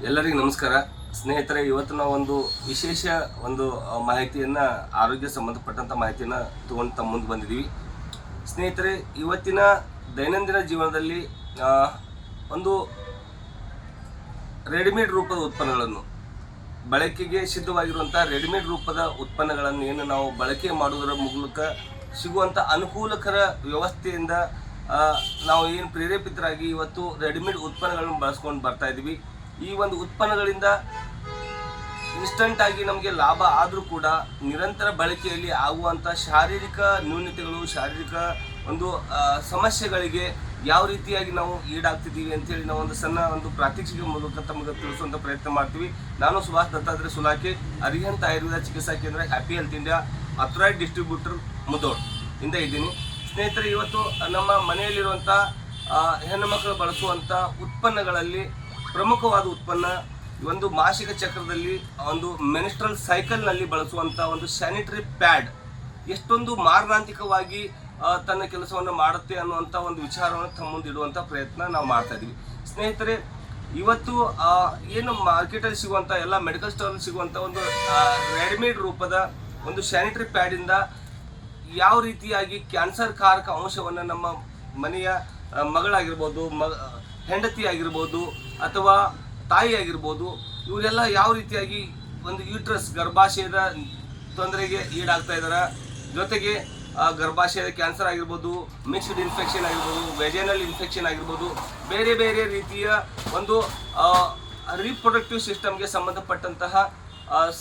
ಎಲ್ಲರಿಗೂ ನಮಸ್ಕಾರ ಸ್ನೇಹಿತರೆ. ಇವತ್ತು ನಾವು ಒಂದು ವಿಶೇಷ ಮಾಹಿತಿಯನ್ನು, ಆರೋಗ್ಯ ಸಂಬಂಧಪಟ್ಟಂಥ ಮಾಹಿತಿಯನ್ನು ತಗೊಂಡು ತಮ್ಮ ಮುಂದೆ ಬಂದಿದ್ದೀವಿ. ಸ್ನೇಹಿತರೆ, ಇವತ್ತಿನ ದೈನಂದಿನ ಜೀವನದಲ್ಲಿ ಒಂದು ರೆಡಿಮೇಡ್ ರೂಪದ ಉತ್ಪನ್ನಗಳನ್ನು, ಬಳಕೆಗೆ ಸಿದ್ಧವಾಗಿರುವಂಥ ರೆಡಿಮೇಡ್ ರೂಪದ ಉತ್ಪನ್ನಗಳನ್ನು ಏನು ನಾವು ಬಳಕೆ ಮಾಡುವುದರ ಮೂಲಕ ಸಿಗುವಂಥ ಅನುಕೂಲಕರ ವ್ಯವಸ್ಥೆಯಿಂದ ನಾವು ಏನು ಪ್ರೇರೇಪಿತರಾಗಿ ಇವತ್ತು ರೆಡಿಮೇಡ್ ಉತ್ಪನ್ನಗಳನ್ನು ಬಳಸ್ಕೊಂಡು ಬರ್ತಾ ಇದ್ದೀವಿ. ಈ ಒಂದು ಉತ್ಪನ್ನಗಳಿಂದ ಇನ್ಸ್ಟಂಟ್ ಆಗಿ ನಮಗೆ ಲಾಭ ಆದರೂ ಕೂಡ ನಿರಂತರ ಬಳಕೆಯಲ್ಲಿ ಆಗುವಂಥ ಶಾರೀರಿಕ ನ್ಯೂನತೆಗಳು, ಶಾರೀರಿಕ ಸಮಸ್ಯೆಗಳಿಗೆ ಯಾವ ರೀತಿಯಾಗಿ ನಾವು ಈಡಾಗ್ತಿದ್ದೀವಿ ಅಂತೇಳಿ ನಾವು ಒಂದು ಸಣ್ಣ ಪ್ರಾತ್ಯಕ್ಷಿಕೆ ಮೂಲಕ ತಮಗೆ ತಿಳಿಸುವಂಥ ಪ್ರಯತ್ನ ಮಾಡ್ತೀವಿ. ನಾನು Subhash Dattatreya ಸುಲಾಖೆ, Arihant Ayurveda Chikitsa Kendra, happy health India authorised distributor Mudhol ಇಂದ ಇದ್ದೀನಿ. ಸ್ನೇಹಿತರೆ, ಇವತ್ತು ನಮ್ಮ ಮನೆಯಲ್ಲಿರುವಂಥ ಹೆಣ್ಣು ಮಕ್ಕಳು ಬಳಸುವಂಥ ಉತ್ಪನ್ನಗಳಲ್ಲಿ ಪ್ರಮುಖವಾದ ಉತ್ಪನ್ನ ಒಂದು ಮಾಸಿಕ ಚಕ್ರದಲ್ಲಿ ಮೆನ್ಸ್ಟ್ರಲ್ ಸೈಕಲ್ನಲ್ಲಿ ಬಳಸುವಂಥ ಸ್ಯಾನಿಟರಿ ಪ್ಯಾಡ್ ಎಷ್ಟೊಂದು ಮಾರಣಾಂತಿಕವಾಗಿ ತನ್ನ ಕೆಲಸವನ್ನು ಮಾಡುತ್ತೆ ಅನ್ನುವಂಥ ವಿಚಾರವನ್ನು ತಮ್ಮ ಮುಂದೆ ಇಡುವಂಥ ಪ್ರಯತ್ನ ನಾವು ಮಾಡ್ತಾ ಇದ್ದೀವಿ. ಸ್ನೇಹಿತರೆ, ಇವತ್ತು ಏನು ಮಾರ್ಕೆಟಲ್ಲಿ ಸಿಗುವಂಥ ಎಲ್ಲ ಮೆಡಿಕಲ್ ಸ್ಟೋರಲ್ಲಿ ಸಿಗುವಂಥ ರೆಡಿಮೇಡ್ ರೂಪದ ಸ್ಯಾನಿಟರಿ ಪ್ಯಾಡಿಂದ ಯಾವ ರೀತಿಯಾಗಿ ಕ್ಯಾನ್ಸರ್ ಕಾರಕ ಅಂಶವನ್ನು ನಮ್ಮ ಮನೆಯ ಮಗಳಾಗಿರ್ಬೋದು, ಹೆಂಡತಿ ಆಗಿರ್ಬೋದು ಅಥವಾ ತಾಯಿ ಆಗಿರ್ಬೋದು, ಇವರೆಲ್ಲ ಯಾವ ರೀತಿಯಾಗಿ ಯೂಟ್ರಸ್ ಗರ್ಭಾಶಯದ ತೊಂದರೆಗೆ ಈಡಾಗ್ತಾ ಇದ್ದಾರೆ. ಜೊತೆಗೆ ಗರ್ಭಾಶಯದ ಕ್ಯಾನ್ಸರ್ ಆಗಿರ್ಬೋದು, ಮಿಕ್ಸ್ಡ್ ಇನ್ಫೆಕ್ಷನ್ ಆಗಿರ್ಬೋದು, ವೆಜೈನಲ್ ಇನ್ಫೆಕ್ಷನ್ ಆಗಿರ್ಬೋದು, ಬೇರೆ ಬೇರೆ ರೀತಿಯ ರೀಪ್ರೊಡಕ್ಟಿವ್ ಸಿಸ್ಟಮ್ಗೆ ಸಂಬಂಧಪಟ್ಟಂತಹ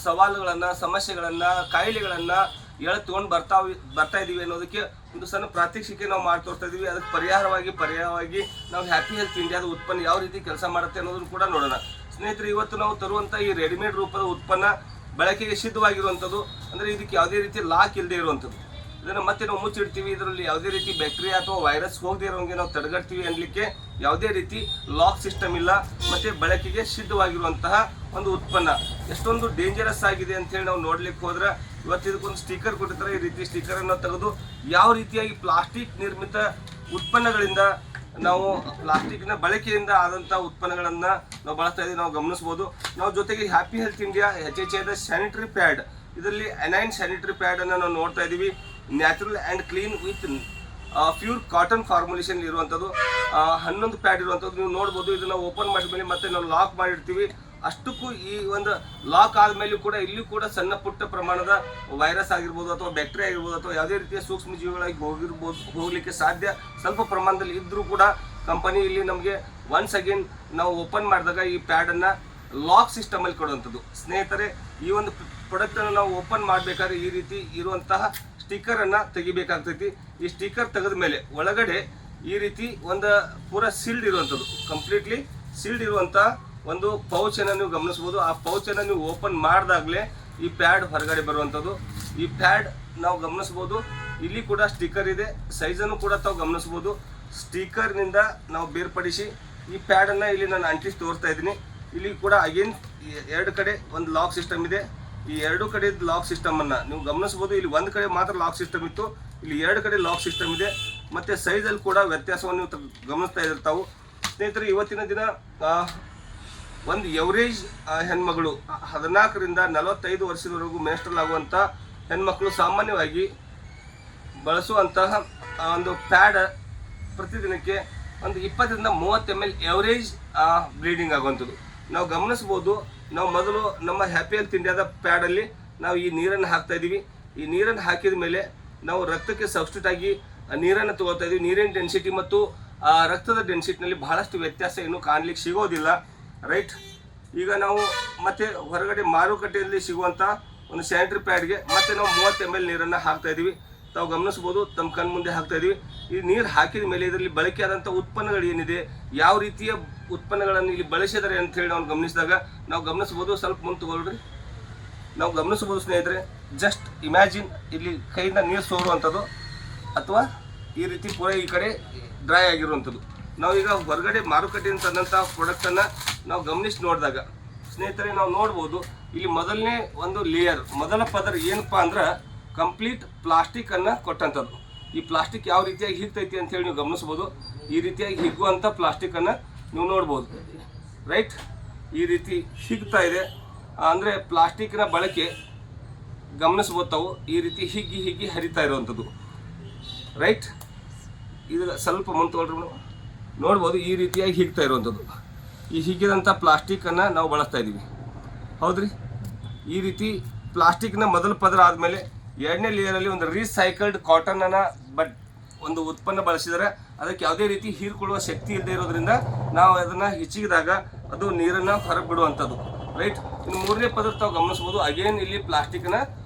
ಸವಾಲುಗಳನ್ನು, ಸಮಸ್ಯೆಗಳನ್ನು, ಕಾಯಿಲೆಗಳನ್ನು ತಗೊಂಡು ಬರ್ತಾ ಇದ್ದೀವಿ ಅನ್ನೋದಕ್ಕೆ ಒಂದು ಸಣ್ಣ ಪ್ರಾತ್ಯಕ್ಷಿಕೆ ನಾವು ಮಾಡಿ ತೋರಿಸ್ತಾ ಇದ್ದೀವಿ. ಅದಕ್ಕೆ ಪರ್ಯಾಯವಾಗಿ ನಾವು ಹ್ಯಾಪಿ ಹೆಲ್ತ್ ಇಂಡಿಯಾದ ಉತ್ಪನ್ನ ಯಾವ ರೀತಿ ಕೆಲಸ ಮಾಡುತ್ತೆ ಅನ್ನೋದನ್ನು ಕೂಡ ನೋಡೋಣ. ಸ್ನೇಹಿತರೆ, ಇವತ್ತು ನಾವು ತರುವಂಥ ಈ ರೆಡಿಮೇಡ್ ರೂಪದ ಉತ್ಪನ್ನ ಬಳಕೆಗೆ ಸಿದ್ಧವಾಗಿರುವಂಥದ್ದು, ಅಂದರೆ ಇದಕ್ಕೆ ಯಾವುದೇ ರೀತಿ ಲಾಕ್ ಇಲ್ಲದೆ ಇರುವಂಥದ್ದು. ಇದನ್ನು ಮತ್ತೆ ನಾವು ಮುಚ್ಚಿಡ್ತೀವಿ. ಇದರಲ್ಲಿ ಯಾವುದೇ ರೀತಿ ಬ್ಯಾಕ್ಟೀರಿಯಾ ಅಥವಾ ವೈರಸ್ ಹೋಗದೆ ಇರೋಂಗೆ ನಾವು ತಡೆಗಟ್ತೀವಿ ಅನ್ನಲಿಕ್ಕೆ ಯಾವುದೇ ರೀತಿ ಲಾಕ್ ಸಿಸ್ಟಮ್ ಇಲ್ಲ. ಮತ್ತು ಬಳಕೆಗೆ ಸಿದ್ಧವಾಗಿರುವಂತಹ ಉತ್ಪನ್ನ ಎಷ್ಟೊಂದು ಡೇಂಜರಸ್ ಆಗಿದೆ ಅಂತೇಳಿ ನಾವು ನೋಡ್ಲಿಕ್ಕೆ ಹೋದ್ರೆ, ಇವತ್ತು ಇದಕ್ಕೊಂದು ಸ್ಟಿಕ್ಕರ್ ಕೊಟ್ಟಿರ್ತಾರೆ. ಈ ರೀತಿ ಸ್ಟಿಕ್ಕರನ್ನು ತೆಗೆದು ಯಾವ ರೀತಿಯಾಗಿ ಪ್ಲಾಸ್ಟಿಕ್ ನಿರ್ಮಿತ ಉತ್ಪನ್ನಗಳಿಂದ ನಾವು ಪ್ಲಾಸ್ಟಿಕ್ನ ಬಳಕೆಯಿಂದ ಆದಂಥ ಉತ್ಪನ್ನಗಳನ್ನು ನಾವು ಬಳಸ್ತಾ ಇದ್ದೀವಿ, ನಾವು ಗಮನಿಸ್ಬೋದು. ನಾವು ಜೊತೆಗೆ ಹ್ಯಾಪಿ ಹೆಲ್ತ್ ಇಂಡಿಯಾ HHIದ ಸ್ಯಾನಿಟರಿ ಪ್ಯಾಡ್, ಇದರಲ್ಲಿ ಅನೈನ್ ಸ್ಯಾನಿಟರಿ ಪ್ಯಾಡನ್ನು ನಾವು ನೋಡ್ತಾ ಇದ್ದೀವಿ. Natural and clean with pure cotton formulation ಇರುವಂಥದ್ದು 11 ಪ್ಯಾಡ್ ಇರುವಂಥದ್ದು ನೀವು ನೋಡ್ಬೋದು. ಇದನ್ನು ಓಪನ್ ಮಾಡಿದ ಮೇಲೆ ಮತ್ತೆ ನಾವು ಲಾಕ್ ಮಾಡಿರ್ತೀವಿ. ಅಷ್ಟಕ್ಕೂ ಈ ಲಾಕ್ ಆದಮೇಲೂ ಕೂಡ ಇಲ್ಲೂ ಕೂಡ ಸಣ್ಣ ಪುಟ್ಟ ಪ್ರಮಾಣದ ವೈರಸ್ ಆಗಿರ್ಬೋದು ಅಥವಾ ಬ್ಯಾಕ್ಟೀರಿಯಾ ಆಗಿರ್ಬೋದು ಅಥವಾ ಯಾವುದೇ ರೀತಿಯ ಸೂಕ್ಷ್ಮ ಜೀವಿಗಳಾಗಿ ಹೋಗಲಿಕ್ಕೆ ಸಾಧ್ಯ ಸ್ವಲ್ಪ ಪ್ರಮಾಣದಲ್ಲಿ ಇದ್ದರೂ ಕೂಡ ಕಂಪನಿ ಇಲ್ಲಿ ನಮಗೆ ಒನ್ಸ್ ಅಗೇನ್ ನಾವು ಓಪನ್ ಮಾಡಿದಾಗ ಈ ಪ್ಯಾಡನ್ನು ಲಾಕ್ ಸಿಸ್ಟಮಲ್ಲಿ ಕೊಡುವಂಥದ್ದು. ಸ್ನೇಹಿತರೆ, ಈ ಪ್ರಾಡಕ್ಟನ್ನು ನಾವು ಓಪನ್ ಮಾಡಬೇಕಾದ್ರೆ ಈ ರೀತಿ ಇರುವಂತಹ ಸ್ಟಿಕ್ಕರನ್ನು ತೆಗಿಬೇಕಾಗ್ತೈತಿ. ಈ ಸ್ಟಿಕ್ಕರ್ ತೆಗೆದ ಮೇಲೆ ಒಳಗಡೆ ಈ ರೀತಿ ಪೂರಾ ಸೀಲ್ಡ್ ಇರುವಂಥದ್ದು, ಕಂಪ್ಲೀಟ್ಲಿ ಸೀಲ್ಡ್ ಇರುವಂಥ ಪೌಚನ್ನು ನೀವು ಗಮನಿಸ್ಬೋದು. ಆ ಪೌಚನ್ನು ನೀವು ಓಪನ್ ಮಾಡಿದಾಗಲೇ ಈ ಪ್ಯಾಡ್ ಹೊರಗಡೆ ಬರುವಂಥದ್ದು. ಈ ಪ್ಯಾಡ್ ನಾವು ಗಮನಿಸ್ಬೋದು. ಇಲ್ಲಿ ಕೂಡ ಸ್ಟಿಕ್ಕರ್ ಇದೆ, ಸೈಜನ್ನು ಕೂಡ ತಾವು ಗಮನಿಸ್ಬೋದು. ಸ್ಟಿಕ್ಕರ್ನಿಂದ ನಾವು ಬೇರ್ಪಡಿಸಿ ಈ ಪ್ಯಾಡನ್ನು ಇಲ್ಲಿ ನಾನು ಅಂಟಿಸಿ ತೋರಿಸ್ತಾ ಇದ್ದೀನಿ. ಇಲ್ಲಿ ಕೂಡ ಅಗೇನ್ ಎರಡು ಕಡೆ ಲಾಕ್ ಸಿಸ್ಟಮ್ ಇದೆ. ಈ ಎರಡು ಕಡೆ ಲಾಕ್ ಸಿಸ್ಟಮನ್ನು ನೀವು ಗಮನಿಸ್ಬೋದು. ಇಲ್ಲಿ ಒಂದು ಕಡೆ ಮಾತ್ರ ಲಾಕ್ ಸಿಸ್ಟಮ್ ಇತ್ತು, ಇಲ್ಲಿ ಎರಡು ಕಡೆ ಲಾಕ್ ಸಿಸ್ಟಮ್ ಇದೆ. ಮತ್ತು ಸೈಜಲ್ಲಿ ಕೂಡ ವ್ಯತ್ಯಾಸವನ್ನು ನೀವು ಗಮನಿಸ್ತಾ ಇರ್ತಾವೆ. ಸ್ನೇಹಿತರೆ, ಇವತ್ತಿನ ದಿನ ಎವರೇಜ್ ಹೆಣ್ಮಗಳು 14ರಿಂದ 45 ವರ್ಷದವರೆಗೂ ಮೆನ್ಸ್ಟ್ರಲ್ ಆಗುವಂಥ ಹೆಣ್ಮಕ್ಳು ಸಾಮಾನ್ಯವಾಗಿ ಬಳಸುವಂತಹ ಪ್ಯಾಡ್ ಪ್ರತಿದಿನಕ್ಕೆ 20ರಿಂದ 30 ml ಎವರೇಜ್ ಬ್ಲೀಡಿಂಗ್ ಆಗುವಂಥದ್ದು ನಾವು ಗಮನಿಸ್ಬೋದು. ನಾವು ಮೊದಲು ನಮ್ಮ ಹ್ಯಾಪಿ ಹೆಲ್ತ್ ಇಂಡಿಯಾದ ಪ್ಯಾಡಲ್ಲಿ ನಾವು ಈ ನೀರನ್ನು ಹಾಕ್ತಾ ಇದ್ದೀವಿ. ಈ ನೀರನ್ನು ಹಾಕಿದ ಮೇಲೆ ನಾವು ರಕ್ತಕ್ಕೆ ಸಬ್ಸ್ಟಿಟ್ಯೂಟ್ ಆಗಿ ನೀರನ್ನು ತಗೋತಾ ಇದ್ದೀವಿ. ನೀರಿನ ಡೆನ್ಸಿಟಿ ಮತ್ತು ರಕ್ತದ ಡೆನ್ಸಿಟಿನಲ್ಲಿ ಬಹಳಷ್ಟು ವ್ಯತ್ಯಾಸ ಏನು ಕಾಣಲಿಕ್ಕೆ ಸಿಗೋದಿಲ್ಲ, ರೈಟ್. ಈಗ ನಾವು ಮತ್ತೆ ಹೊರಗಡೆ ಮಾರುಕಟ್ಟೆಯಲ್ಲಿ ಸಿಗುವಂಥ ಸ್ಯಾನಿಟರಿ ಪ್ಯಾಡ್ಗೆ ಮತ್ತೆ ನಾವು 30 ml ನೀರನ್ನು ಹಾಕ್ತಾ ಇದ್ದೀವಿ. ತಾವು ಗಮನಿಸ್ಬೋದು, ತಮ್ಮ ಕಣ್ಣು ಮುಂದೆ ಹಾಕ್ತಾ ಇದ್ದೀವಿ. ಈ ನೀರು ಹಾಕಿದ ಮೇಲೆ ಇದರಲ್ಲಿ ಬಳಕೆಯಾದಂಥ ಉತ್ಪನ್ನಗಳು ಏನಿದೆ, ಯಾವ ರೀತಿಯ ಉತ್ಪನ್ನಗಳನ್ನು ಇಲ್ಲಿ ಬಳಸಿದ್ದಾರೆ ಅಂತೇಳಿ ನಾವು ಗಮನಿಸಿದಾಗ ನಾವು ಗಮನಿಸ್ಬೋದು. ಸ್ವಲ್ಪ ಮುಂದೆ ತಗೊಳ್ರಿ. ನಾವು ಗಮನಿಸ್ಬೋದು ಸ್ನೇಹಿತರೆ, ಜಸ್ಟ್ ಇಮ್ಯಾಜಿನ್ ಇಲ್ಲಿ ಕೈಯಿಂದ ನೀರು ಸೋರುವಂಥದ್ದು ಅಥವಾ ಈ ರೀತಿ ಪೂರ ಈ ಕಡೆ ಡ್ರೈ ಆಗಿರುವಂಥದ್ದು. ನಾವೀಗ ಹೊರಗಡೆ ಮಾರುಕಟ್ಟೆಯಿಂದ ತಂದಂಥ ಪ್ರಾಡಕ್ಟನ್ನು ನಾವು ಗಮನಿಸಿ ನೋಡಿದಾಗ ಸ್ನೇಹಿತರೆ ನಾವು ನೋಡ್ಬೋದು, ಇಲ್ಲಿ ಮೊದಲನೇ ಲೇಯರ್, ಮೊದಲ ಪದರ ಏನಪ್ಪ ಅಂದ್ರೆ ಕಂಪ್ಲೀಟ್ ಪ್ಲಾಸ್ಟಿಕ್ಕನ್ನು ಕೊಟ್ಟಂಥದ್ದು. ಈ ಪ್ಲಾಸ್ಟಿಕ್ ಯಾವ ರೀತಿಯಾಗಿ ಹಿಗ್ತೈತಿ ಅಂತ ಹೇಳಿ ನೀವು ಗಮನಿಸಬಹುದು. ಈ ರೀತಿಯಾಗಿ ಹಿಗ್ಗುವಂತ ಪ್ಲಾಸ್ಟಿಕ್ ಅನ್ನು ನೀವು ನೋಡಬಹುದು, ರೈಟ್. ಈ ರೀತಿ ಹಿಗ್ತಾ ಇದೆ. ಅಂದರೆ ಪ್ಲಾಸ್ಟಿಕ್ನ ಬಳಕೆ ಗಮನಿಸ್ಬೋದು ತಾವು, ಈ ರೀತಿ ಹಿಗ್ಗಿ ಹರಿತಾ ಇರುವಂಥದ್ದು. ರೈಟ್, ಇದು ಸ್ವಲ್ಪ ಮುಂದೆ ತೊಗೊಳ್ರಿ ನೋಡ್ಬೋದು, ಈ ರೀತಿಯಾಗಿ ಹಿಗ್ತಾ ಇರುವಂಥದ್ದು. ಈ ಹಿಗ್ಗಿದಂಥ ಪ್ಲಾಸ್ಟಿಕ್ಕನ್ನು ನಾವು ಬಳಸ್ತಾ ಇದ್ದೀವಿ, ಹೌದ್ರಿ. ಈ ರೀತಿ ಪ್ಲಾಸ್ಟಿಕ್ನ ಮೊದಲ ಪದರ ಆದಮೇಲೆ ಎರಡನೇ ಲೇಯರಲ್ಲಿ ಒಂದು ರೀಸೈಕಲ್ಡ್ ಕಾಟನನ್ನು ಒಂದು ಉತ್ಪನ್ನ ಬಳಸಿದರೆ ಅದಕ್ಕೆ ಯಾವುದೇ ರೀತಿ ಹೀರ್ಕೊಳ್ಳುವ ಶಕ್ತಿ ಇಲ್ಲದೆ ಇರೋದ್ರಿಂದ ನಾವು ಅದನ್ನು ಹಿಚ್ಚಿದಾಗ ಅದು ನೀರನ್ನು ಹೊರಗೆ ಬಿಡುವಂಥದ್ದು. ರೈಟ್, ಇನ್ನು ಮೂರನೇ ಪದರ ತಾವು ಗಮನಿಸ್ಬೋದು, ಅಗೇನ್ ಇಲ್ಲಿ ಪ್ಲಾಸ್ಟಿಕ್ನ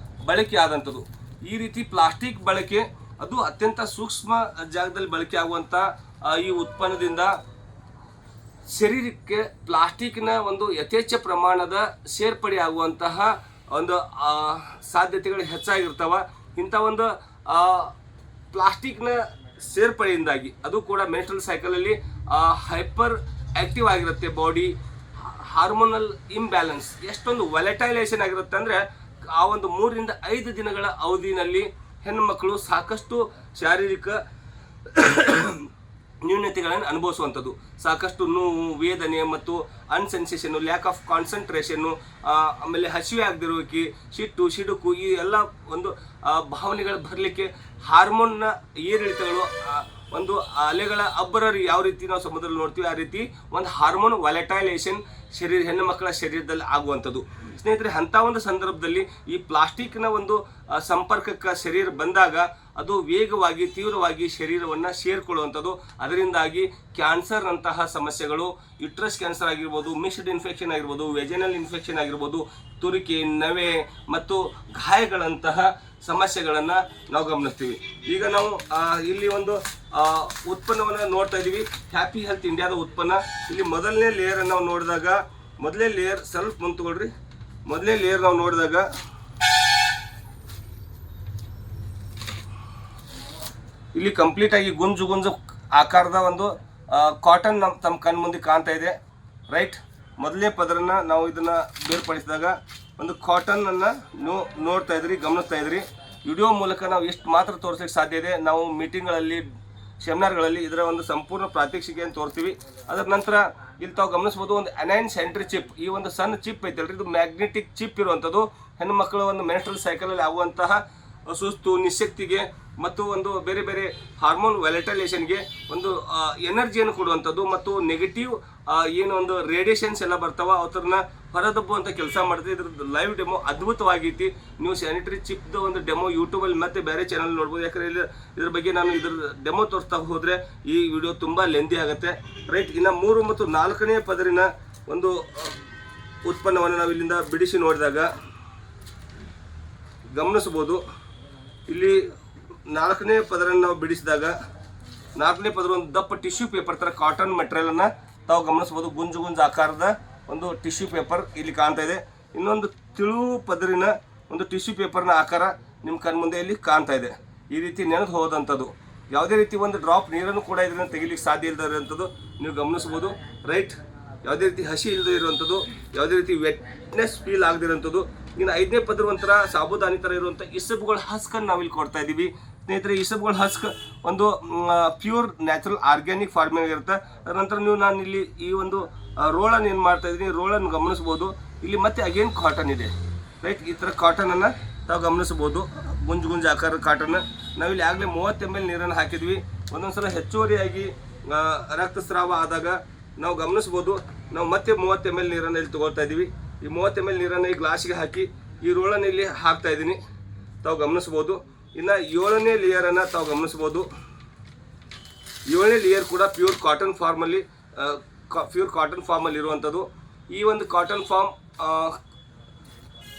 ಬಳಕೆ ಆದಂಥದ್ದು. ಈ ರೀತಿ ಪ್ಲಾಸ್ಟಿಕ್ ಬಳಕೆ ಅದು ಅತ್ಯಂತ ಸೂಕ್ಷ್ಮ ಜಾಗದಲ್ಲಿ ಬಳಕೆ ಆಗುವಂಥ ಈ ಉತ್ಪನ್ನದಿಂದ ಶರೀರಕ್ಕೆ ಪ್ಲಾಸ್ಟಿಕ್ನ ಒಂದು ಯಥೇಚ್ಛ ಪ್ರಮಾಣದ ಸೇರ್ಪಡೆ ಆಗುವಂತಹ ಒಂದು ಸಾಧ್ಯತೆಗಳು ಹೆಚ್ಚಾಗಿರ್ತಾವ. ಇಂಥ ಒಂದು ಪ್ಲಾಸ್ಟಿಕ್ನ ಸೇರ್ಪಡೆಯಿಂದಾಗಿ ಅದು ಕೂಡ ಮೆನ್ಸ್ಟ್ರಲ್ ಸೈಕಲಲ್ಲಿ ಹೈಪರ್ ಆ್ಯಕ್ಟಿವ್ ಆಗಿರುತ್ತೆ ಬಾಡಿ. ಹಾರ್ಮೋನಲ್ ಇಂಬ್ಯಾಲೆನ್ಸ್ ಎಷ್ಟೊಂದು ವೊಲಟೈಲೇಷನ್ ಆಗಿರುತ್ತೆ ಅಂದರೆ ಆ ಒಂದು 3 ರಿಂದ 5 ದಿನಗಳ ಅವಧಿನಲ್ಲಿ ಹೆಣ್ಣು ಮಕ್ಕಳು ಸಾಕಷ್ಟು ಶಾರೀರಿಕ ನ್ಯೂನತೆಗಳನ್ನು ಅನುಭವಿಸುವಂಥದ್ದು. ಸಾಕಷ್ಟು ನೋವು, ವೇದನೆ ಮತ್ತು ಅನ್ಸೆನ್ಸೇಷನ್ನು, ಲ್ಯಾಕ್ ಆಫ್ ಕಾನ್ಸಂಟ್ರೇಷನ್ನು, ಆಮೇಲೆ ಹಸಿವೆ ಆಗದಿರುವಿಕೆ, ಸಿಡುಕು ಈ ಎಲ್ಲ ಒಂದು ಭಾವನೆಗಳು ಬರಲಿಕ್ಕೆ ಹಾರ್ಮೋನ್ನ ಏರಿಳಿತಗಳು, ಒಂದು ಅಲೆಗಳ ಅಬ್ಬರ ಯಾವ ರೀತಿ ನಾವು ಸಮುದ್ರದಲ್ಲಿ ನೋಡ್ತೀವಿ ಆ ರೀತಿ ಒಂದು ಹಾರ್ಮೋನ್ ವಾಲಟೈಲೇಷನ್ ಹೆಣ್ಣು ಮಕ್ಕಳ ಶರೀರದಲ್ಲಿ ಆಗುವಂಥದ್ದು. ಸ್ನೇಹಿತರೆ, ಅಂಥ ಒಂದು ಸಂದರ್ಭದಲ್ಲಿ ಈ ಪ್ಲಾಸ್ಟಿಕ್ನ ಒಂದು ಸಂಪರ್ಕಕ್ಕೆ ಶರೀರ ಬಂದಾಗ ಅದು ವೇಗವಾಗಿ ತೀವ್ರವಾಗಿ ಶರೀರವನ್ನು ಸೇರಿಕೊಳ್ಳುವಂಥದ್ದು. ಅದರಿಂದಾಗಿ ಕ್ಯಾನ್ಸರ್ನಂತಹ ಸಮಸ್ಯೆಗಳು, ಯುಟ್ರಸ್ ಕ್ಯಾನ್ಸರ್ ಆಗಿರ್ಬೋದು, ಮಿಸ್ಡ್ ಇನ್ಫೆಕ್ಷನ್ ಆಗಿರ್ಬೋದು, ವೆಜನಲ್ ಇನ್ಫೆಕ್ಷನ್ ಆಗಿರ್ಬೋದು, ತುರಿಕೆ, ನವೆ ಮತ್ತು ಗಾಯಗಳಂತಹ ಸಮಸ್ಯೆಗಳನ್ನು ನಾವು ಗಮನಿಸ್ತೀವಿ. ಈಗ ನಾವು ಇಲ್ಲಿ ಒಂದು ಉತ್ಪನ್ನವನ್ನು ನೋಡ್ತಾ ಇದ್ದೀವಿ, ಹ್ಯಾಪಿ ಹೆಲ್ತ್ ಇಂಡಿಯಾದ ಉತ್ಪನ್ನ. ಇಲ್ಲಿ ಮೊದಲನೇ ಲೇಯರ್ ನಾವು ನೋಡಿದಾಗ, ಮೊದಲನೇ ಲೇಯರ್ ಸ್ವಲ್ಪ ಮುಂದೆ ತಗೊಳ್ರಿ. ಮೊದಲನೇ ಲೇಯರ್ ನಾವು ನೋಡಿದಾಗ ಇಲ್ಲಿ ಕಂಪ್ಲೀಟ್ ಆಗಿ ಗುಂಜು ಆಕಾರದ ಒಂದು ಕಾಟನ್ ತಮ್ಮ ಕಣ್ಣು ಮುಂದೆ ಕಾಣ್ತಾ ಇದೆ. ರೈಟ್, ಮೊದಲನೇ ಪದರನ್ನ ನಾವು ಇದನ್ನು ಬೇರ್ಪಡಿಸಿದಾಗ ಒಂದು ಕಾಟನನ್ನು ನೋಡ್ತಾ ಇದ್ರಿ, ಗಮನಿಸ್ತಾ ಇದ್ರಿ. ವಿಡಿಯೋ ಮೂಲಕ ನಾವು ಎಷ್ಟು ಮಾತ್ರ ತೋರಿಸಲಿಕ್ಕೆ ಸಾಧ್ಯ ಇದೆ. ನಾವು ಮೀಟಿಂಗ್ಗಳಲ್ಲಿ, ಸೆಮಿನಾರ್ಗಳಲ್ಲಿ ಇದರ ಒಂದು ಸಂಪೂರ್ಣ ಪ್ರಾತ್ಯಕ್ಷಿಕೆಯನ್ನು ತೋರಿಸ್ತೀವಿ. ಅದರ ನಂತರ ಇಲ್ಲಿ ತಾವು ಗಮನಿಸ್ಬೋದು, ಒಂದು ಅನೈನ್ ಸೆಂಟ್ರಿ ಚಿಪ್, ಈ ಒಂದು ಸಣ್ಣ ಚಿಪ್ ಐತಲ್ರಿ, ಇದು ಮ್ಯಾಗ್ನೆಟಿಕ್ ಚಿಪ್ ಇರುವಂಥದ್ದು. ಹೆಣ್ಣು ಮಕ್ಕಳ ಒಂದು ಮೆನ್ಸ್ಟ್ರಲ್ ಸೈಕಲಲ್ಲಿ ಆಗುವಂತಹ ಸುಸ್ತು, ನಿಶಕ್ತಿಗೆ ಮತ್ತು ಒಂದು ಬೇರೆ ಬೇರೆ ಹಾರ್ಮೋನ್ ವ್ಯಾಲಟೈಲೇಷನ್ಗೆ ಒಂದು ಎನರ್ಜಿಯನ್ನು ಕೊಡುವಂಥದ್ದು ಮತ್ತು ನೆಗೆಟಿವ್ ಏನು ಒಂದು ರೇಡಿಯೇಷನ್ಸ್ ಎಲ್ಲ ಬರ್ತಾವ ಅವ್ರನ್ನ ಹೊರದಬ್ಬುವಂಥ ಕೆಲಸ ಮಾಡ್ತೀವಿ. ಇದ್ರದ್ದು ಲೈವ್ ಡೆಮೋ ಅದ್ಭುತವಾಗೈತಿ. ನೀವು ಸ್ಯಾನಿಟರಿ ಚಿಪ್ದು ಒಂದು ಡೆಮೋ ಯೂಟ್ಯೂಬಲ್ಲಿ ಮತ್ತೆ ಬೇರೆ ಚಾನಲ್ ನೋಡ್ಬೋದು. ಯಾಕಂದರೆ ಇದ್ರ ಬಗ್ಗೆ ನಾನು ಇದ್ರ ಡೆಮೋ ತೋರಿಸ್ತಾ ಹೋದರೆ ಈ ವಿಡಿಯೋ ತುಂಬ ಲೆಂದಿ ಆಗುತ್ತೆ. ರೈಟ್, ಇನ್ನು 3 ಮತ್ತು 4ನೇ ಪದರಿನ ಒಂದು ಉತ್ಪನ್ನವನ್ನು ನಾವು ಇಲ್ಲಿಂದ ಬಿಡಿಸಿ ನೋಡಿದಾಗ ಗಮನಿಸ್ಬೋದು. ಇಲ್ಲಿ 4ನೇ ಪದರನ್ನು ನಾವು ಬಿಡಿಸಿದಾಗ 4ನೇ ಪದರ ಒಂದು ದಪ್ಪ ಟಿಶ್ಯೂ ಪೇಪರ್ ಥರ ಕಾಟನ್ ಮೆಟೀರಿಯಲನ್ನು ತಾವು ಗಮನಿಸ್ಬೋದು. ಗುಂಜು ಆಕಾರದ ಒಂದು ಟಿಶ್ಯೂ ಪೇಪರ್ ಇಲ್ಲಿ ಕಾಣ್ತಾ ಇದೆ. ಇನ್ನೊಂದು ತಿಳು ಪದರಿನ ಒಂದು ಟಿಶ್ಯೂ ಪೇಪರ್ನ ಆಕಾರ ನಿಮ್ಮ ಕಣ್ಮುಂದೆ ಇಲ್ಲಿ ಕಾಣ್ತಾ ಇದೆ. ಈ ರೀತಿ ನೆನೆದು ಹೋದಂಥದ್ದು, ಯಾವುದೇ ರೀತಿ ಒಂದು ಡ್ರಾಪ್ ನೀರನ್ನು ಕೂಡ ಇದನ್ನು ತೆಗಿಲಿಕ್ಕೆ ಸಾಧ್ಯ ಇಲ್ಲದೆ ಇರುವಂಥದ್ದು ನೀವು ಗಮನಿಸ್ಬೋದು. ರೈಟ್, ಯಾವುದೇ ರೀತಿ ಹಸಿ ಇಲ್ಲದೆ ಇರುವಂಥದ್ದು, ಯಾವುದೇ ರೀತಿ ವೆಟ್ನೆಸ್ ಫೀಲ್ ಆಗದಿರೋಂಥದ್ದು. ಇನ್ನು 5ನೇ ಪದರ ಒಂಥರ ಸಾಬುದಾನಿ ಥರ ಇರುವಂಥ ಇಸಬುಗಳ ಹಸ್ಕನ್ನು ನಾವಿಲ್ಲಿ ಕೊಡ್ತಾ ಇದ್ದೀವಿ. ಸ್ನೇಹಿತರೆ, ಇಸಬುಗಳ ಹಸ್ಕ್ ಒಂದು ಪ್ಯೂರ್ ನ್ಯಾಚುರಲ್ ಆರ್ಗ್ಯಾನಿಕ್ ಫಾರ್ಮಿಂಗ್ ಇರುತ್ತೆ. ಅದರ ನಂತರ ನಾನು ಇಲ್ಲಿ ಈ ಒಂದು ರೋಳನ್ನು ಏನು ಮಾಡ್ತಾ ಇದ್ದೀನಿ, ರೋಳನ್ನು ಗಮನಿಸ್ಬೋದು. ಇಲ್ಲಿ ಮತ್ತೆ ಅಗೇನ್ ಕಾಟನ್ ಇದೆ. ರೈಟ್, ಈ ಥರ ಕಾಟನನ್ನು ತಾವು ಗಮನಿಸ್ಬೋದು. ಗುಂಜು ಆಕಾರದ ಕಾಟನ್. ನಾವಿಲ್ಲಿ ಆಗಲೇ 30 ml ನೀರನ್ನು ಹಾಕಿದ್ವಿ. ಒಂದೊಂದು ಸಲ ಹೆಚ್ಚುವರಿಯಾಗಿ ರಕ್ತಸ್ರಾವ ಆದಾಗ ನಾವು ಗಮನಿಸ್ಬೋದು. ನಾವು ಮತ್ತೆ 30 ml ನೀರನ್ನು ಇಲ್ಲಿ ತೊಗೊಳ್ತಾ ಇದ್ದೀವಿ. ಈ 30 ml ನೀರನ್ನು ಈ ಗ್ಲಾಸಿಗೆ ಹಾಕಿ ಈ ರೋಳನ್ನು ಇಲ್ಲಿ ಹಾಕ್ತಾ ಇದ್ದೀನಿ, ತಾವು ಗಮನಿಸ್ಬೋದು. ಇನ್ನು 7ನೇ ಲೇಯರನ್ನು ತಾವು ಗಮನಿಸ್ಬೋದು. 7ನೇ ಲೇಯರ್ ಕೂಡ ಪ್ಯೂರ್ ಕಾಟನ್ ಫಾರ್ಮಲ್ಲಿ ಇರುವಂಥದ್ದು. ಈ ಒಂದು ಕಾಟನ್ ಫಾರ್ಮ್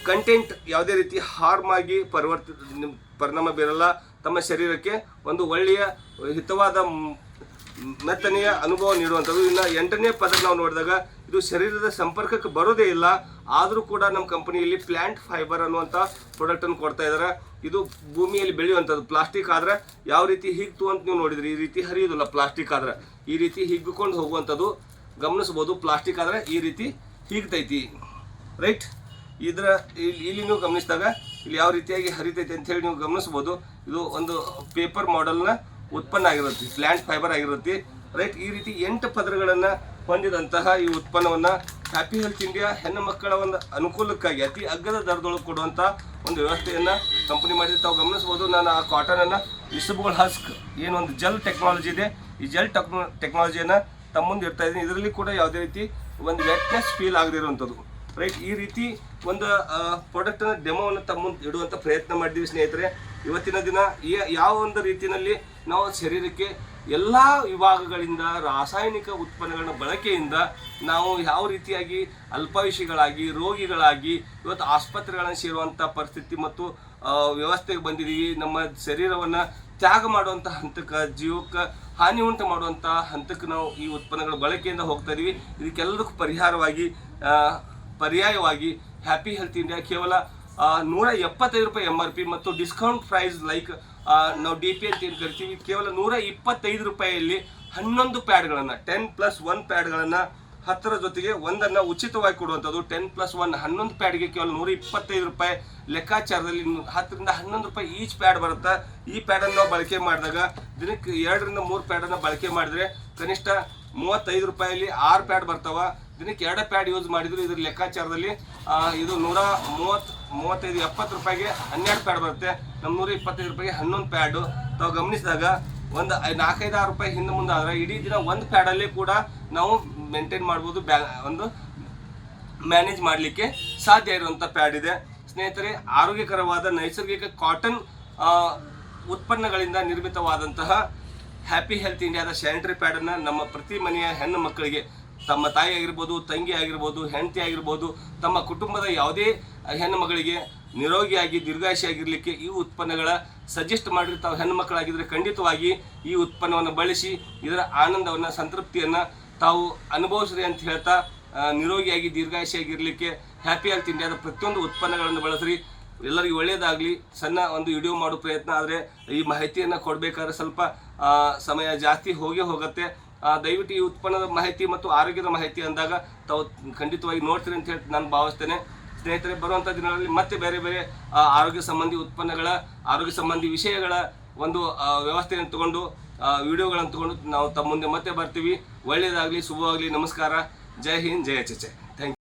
ಕಂಟೆಂಟ್ ಯಾವುದೇ ರೀತಿ ಹಾರ್ಮ್ ಆಗಿ ಪರಿಣಾಮ ಬೀರಲ್ಲ. ತಮ್ಮ ಶರೀರಕ್ಕೆ ಒಂದು ಒಳ್ಳೆಯ ಹಿತವಾದ ಮೆತ್ತನೆಯ ಅನುಭವ ನೀಡುವಂಥದ್ದು. ಇನ್ನು 8ನೇ ಪದರ ನಾವು ನೋಡಿದಾಗ ಇದು ಶರೀರದ ಸಂಪರ್ಕಕ್ಕೆ ಬರೋದೇ ಇಲ್ಲ. ಆದರೂ ಕೂಡ ನಮ್ಮ ಕಂಪನಿಯಲ್ಲಿ ಪ್ಲ್ಯಾಂಟ್ ಫೈಬರ್ ಅನ್ನುವಂಥ ಪ್ರಾಡಕ್ಟನ್ನು ಕೊಡ್ತಾ ಇದ್ದಾರೆ. ಇದು ಭೂಮಿಯಲ್ಲಿ ಬೆಳೆಯುವಂಥದ್ದು. ಪ್ಲಾಸ್ಟಿಕ್ ಆದ್ರೆ ಯಾವ ರೀತಿ ಹಿಗ್ತು ಅಂತ ನೀವು ನೋಡಿದ್ರಿ, ಈ ರೀತಿ ಹರಿಯೋದಿಲ್ಲ. ಪ್ಲಾಸ್ಟಿಕ್ ಆದ್ರೆ ಈ ರೀತಿ ಹಿಗ್ಗಿಕೊಂಡು ಹೋಗುವಂಥದ್ದು ಗಮನಿಸ್ಬೋದು. ಪ್ಲಾಸ್ಟಿಕ್ ಆದರೆ ಈ ರೀತಿ ಹಿಗ್ತೈತಿ. ರೈಟ್, ಇಲ್ಲಿ ನೀವು ಗಮನಿಸಿದಾಗ ಇಲ್ಲಿ ಯಾವ ರೀತಿಯಾಗಿ ಹರಿತೈತಿ ಅಂಥೇಳಿ ನೀವು ಗಮನಿಸ್ಬೋದು. ಇದು ಒಂದು ಪೇಪರ್ ಮಾಡೆಲ್ನ ಉತ್ಪನ್ನ ಆಗಿರುತ್ತೆ, ಪ್ಲ್ಯಾಂಟ್ ಫೈಬರ್ ಆಗಿರುತ್ತೆ. ರೈಟ್, ಈ ರೀತಿ 8 ಪದರಗಳನ್ನು ಹೊಂದಿದಂತಹ ಈ ಉತ್ಪನ್ನವನ್ನು ಹ್ಯಾಪಿ ಹೆಲ್ತ್ ಇಂಡಿಯಾ ಹೆಣ್ಣು ಮಕ್ಕಳ ಒಂದು ಅನುಕೂಲಕ್ಕಾಗಿ ಅತಿ ಅಗ್ಗದ ದರದೊಳಗೆ ಕೊಡುವಂಥ ಒಂದು ವ್ಯವಸ್ಥೆಯನ್ನು ಕಂಪನಿ ಮಾಡಿದ್ರೆ ತಾವು ಗಮನಿಸ್ಬೋದು. ನಾನು ಆ ಕಾಟನನ್ನು ಇಸಬುಲ್ ಹಸ್ಕ್ ಏನೊಂದು ಜೆಲ್ ಟೆಕ್ನಾಲಜಿ ಇದೆ, ಈ ಜೆಲ್ ಟೆಕ್ನಾಲಜಿಯನ್ನು ತಮ್ಮ ಮುಂದೆ ಇರ್ತಾ ಇದ್ದೀನಿ. ಇದರಲ್ಲಿ ಕೂಡ ಯಾವುದೇ ರೀತಿ ಒಂದು ವೆಟ್ನೆಸ್ ಫೀಲ್ ಆಗದಿರುವಂಥದ್ದು, ರೈಟ್. ಈ ರೀತಿ ಒಂದು ಪ್ರಾಡಕ್ಟನ್ನು ಡೆಮೋವನ್ನು ತಮ್ಮ ಮುಂದೆ ಇಡುವಂಥ ಪ್ರಯತ್ನ ಮಾಡಿದ್ದೀವಿ ಸ್ನೇಹಿತರೆ. ಇವತ್ತಿನ ದಿನ ಯಾವ ಒಂದು ರೀತಿಯಲ್ಲಿ ನಾವು ಶರೀರಕ್ಕೆ ಎಲ್ಲ ವಿಭಾಗಗಳಿಂದ ರಾಸಾಯನಿಕ ಉತ್ಪನ್ನಗಳ ಬಳಕೆಯಿಂದ ನಾವು ಯಾವ ರೀತಿಯಾಗಿ ಅಲ್ಪಾಯುಷಿಗಳಾಗಿ ರೋಗಿಗಳಾಗಿ ಇವತ್ತು ಆಸ್ಪತ್ರೆಗಳನ್ನು ಸೇರುವಂಥ ಪರಿಸ್ಥಿತಿ ಮತ್ತು ವ್ಯವಸ್ಥೆಗೆ ಬಂದಿದ್ದೀವಿ. ನಮ್ಮ ಶರೀರವನ್ನು ತ್ಯಾಗ ಮಾಡುವಂಥ ಹಂತಕ್ಕೆ, ಜೀವಕ್ಕೆ ಹಾನಿ ಉಂಟು ಮಾಡುವಂಥ ಹಂತಕ್ಕೆ ನಾವು ಈ ಉತ್ಪನ್ನಗಳ ಬಳಕೆಯಿಂದ ಹೋಗ್ತಾ ಇದ್ದೀವಿ. ಇದಕ್ಕೆಲ್ಲದಕ್ಕೂ ಪರ್ಯಾಯವಾಗಿ ಹ್ಯಾಪಿ ಹೆಲ್ತ್ ಇಂಡಿಯಾ ಕೇವಲ 175 ರೂಪಾಯಿ MRP ಮತ್ತು ಡಿಸ್ಕೌಂಟ್ ಪ್ರೈಸ್ ಲೈಕ್ ನಾವು DP ಅಂತ ಏನು ಕರಿತೀವಿ, ಕೇವಲ 125 ರೂಪಾಯಿಯಲ್ಲಿ 11 ಪ್ಯಾಡ್ಗಳನ್ನು 10+1 ಪ್ಯಾಡ್ಗಳನ್ನು 10ರ ಜೊತೆಗೆ ಒಂದನ್ನು ಉಚಿತವಾಗಿ ಕೊಡುವಂಥದ್ದು. 10+1 11 ಪ್ಯಾಡ್ಗೆ ಕೇವಲ 125 ರೂಪಾಯಿ ಲೆಕ್ಕಾಚಾರದಲ್ಲಿ 10ರಿಂದ 11 ರೂಪಾಯಿ ಈಚ್ ಪ್ಯಾಡ್ ಬರುತ್ತೆ. ಈ ಪ್ಯಾಡನ್ನು ನಾವು ಬಳಕೆ ಮಾಡಿದಾಗ ದಿನಕ್ಕೆ 2ರಿಂದ 3 ಪ್ಯಾಡನ್ನು ಬಳಕೆ ಮಾಡಿದರೆ ಕನಿಷ್ಠ 35 ರೂಪಾಯಲ್ಲಿ 6 ಪ್ಯಾಡ್ ಬರ್ತಾವೆ. ದಿನಕ್ಕೆ 2 ಪ್ಯಾಡ್ ಯೂಸ್ ಮಾಡಿದ್ರು ಇದ್ರ ಲೆಕ್ಕಾಚಾರದಲ್ಲಿ ಇದು 135 70 ರೂಪಾಯಿಗೆ 12 ಪ್ಯಾಡ್ ಬರುತ್ತೆ. ನಮ್ಮ 125 ರೂಪಾಯಿಗೆ 11 ಪ್ಯಾಡು. ತಾವು ಗಮನಿಸಿದಾಗ ಒಂದು 4-5-6 ರೂಪಾಯಿ ಹಿಂದೆ ಮುಂದೆ ಆದರೆ ಇಡೀ ದಿನ ಒಂದು ಪ್ಯಾಡಲ್ಲಿ ಕೂಡ ನಾವು ಮೇಂಟೈನ್ ಮಾಡ್ಬೋದು, ಒಂದು ಮ್ಯಾನೇಜ್ ಮಾಡಲಿಕ್ಕೆ ಸಾಧ್ಯ ಇರುವಂಥ ಪ್ಯಾಡ್ ಇದೆ ಸ್ನೇಹಿತರೆ. ಆರೋಗ್ಯಕರವಾದ ನೈಸರ್ಗಿಕ ಕಾಟನ್ ಉತ್ಪನ್ನಗಳಿಂದ ನಿರ್ಮಿತವಾದಂತಹ ಹ್ಯಾಪಿ ಹೆಲ್ತ್ ಇಂಡಿಯಾದ ಸ್ಯಾನಿಟರಿ ಪ್ಯಾಡನ್ನು ನಮ್ಮ ಪ್ರತಿ ಮನೆಯ ಹೆಣ್ಣು ಮಕ್ಕಳಿಗೆ, ತಮ್ಮ ತಾಯಿ ಆಗಿರ್ಬೋದು, ತಂಗಿ ಆಗಿರ್ಬೋದು, ಹೆಂಡತಿ ಆಗಿರ್ಬೋದು, ತಮ್ಮ ಕುಟುಂಬದ ಯಾವುದೇ ಹೆಣ್ಣು ಮಗಳಿಗೆ ನಿರೋಗಿಯಾಗಿ ದೀರ್ಘಾಯುಷಿಯಾಗಿರಲಿಕ್ಕೆ ಈ ಉತ್ಪನ್ನಗಳ ಸಜೆಸ್ಟ್ ಮಾಡಿರಿ. ತಾವು ಹೆಣ್ಣು ಮಕ್ಕಳಾಗಿದ್ದರೆ ಖಂಡಿತವಾಗಿ ಈ ಉತ್ಪನ್ನವನ್ನು ಬಳಸಿ ಇದರ ಆನಂದವನ್ನು, ಸಂತೃಪ್ತಿಯನ್ನು ತಾವು ಅನುಭವಿಸ್ರಿ ಅಂತ ಹೇಳ್ತಾ, ನಿರೋಗಿಯಾಗಿ ದೀರ್ಘಾಯುಷಿಯಾಗಿರಲಿಕ್ಕೆ ಹ್ಯಾಪಿ ಹೆಲ್ತ್ ಇಂಡಿಯಾದ ಪ್ರತಿಯೊಂದು ಉತ್ಪನ್ನಗಳನ್ನು ಬಳಸ್ರಿ. ಎಲ್ಲರಿಗೂ ಒಳ್ಳೆಯದಾಗಲಿ. ಸಣ್ಣ ಒಂದು ವಿಡಿಯೋ ಮಾಡೋ ಪ್ರಯತ್ನ, ಆದರೆ ಈ ಮಾಹಿತಿಯನ್ನು ಕೊಡಬೇಕಾದ್ರೆ ಸ್ವಲ್ಪ ಸಮಯ ಜಾಸ್ತಿ ಹೋಗುತ್ತೆ. ದಯವಿಟ್ಟು ಈ ಉತ್ಪನ್ನದ ಮಾಹಿತಿ ಮತ್ತು ಆರೋಗ್ಯದ ಮಾಹಿತಿ ಅಂದಾಗ ತಾವು ಖಂಡಿತವಾಗಿ ನೋಡ್ತೀರಿ ಅಂತ ಹೇಳಿ ನಾನು ಭಾವಿಸ್ತೇನೆ ಸ್ನೇಹಿತರೆ. ಬರುವಂಥ ದಿನಗಳಲ್ಲಿ ಮತ್ತೆ ಬೇರೆ ಬೇರೆ ಆರೋಗ್ಯ ಸಂಬಂಧಿ ಉತ್ಪನ್ನಗಳ, ಆರೋಗ್ಯ ಸಂಬಂಧಿ ವಿಷಯಗಳ ಒಂದು ವ್ಯವಸ್ಥೆಯನ್ನು ತಗೊಂಡು ವಿಡಿಯೋಗಳನ್ನು ತಗೊಂಡು ನಾವು ತಮ್ಮ ಮುಂದೆ ಮತ್ತೆ ಬರ್ತೀವಿ. ಒಳ್ಳೆಯದಾಗಲಿ, ಶುಭವಾಗಲಿ. ನಮಸ್ಕಾರ. ಜೈ ಹಿಂದ್, ಜೈ ಚಚೆ.